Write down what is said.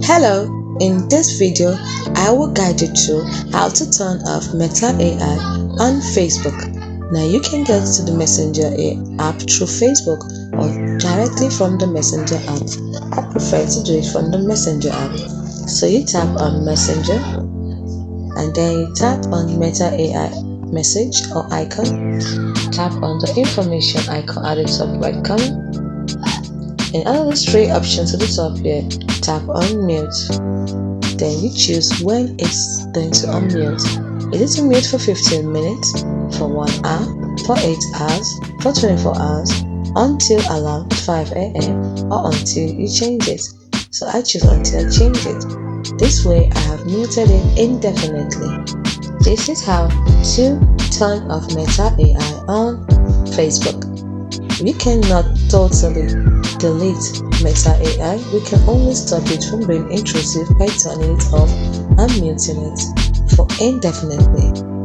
Hello, in this video, I will guide you through how to turn off Meta AI on Facebook. Now you can get to the Messenger app through Facebook or directly from the Messenger app. I prefer to do it from the Messenger app. So you tap on Messenger and then you tap on Meta AI message or icon. Tap on the information icon at the top right corner. In all these three options at the top here, tap on mute. Then you choose when it's going to unmute. Is it to mute for 15 minutes, for 1 hour, for 8 hours, for 24 hours, until alarm 5 a.m. or until you change it. So I choose until I change it. This way I have muted it indefinitely. This is how to turn off Meta AI on Facebook. We cannot totally delete Meta AI, we can only stop it from being intrusive by turning it off and muting it for indefinitely.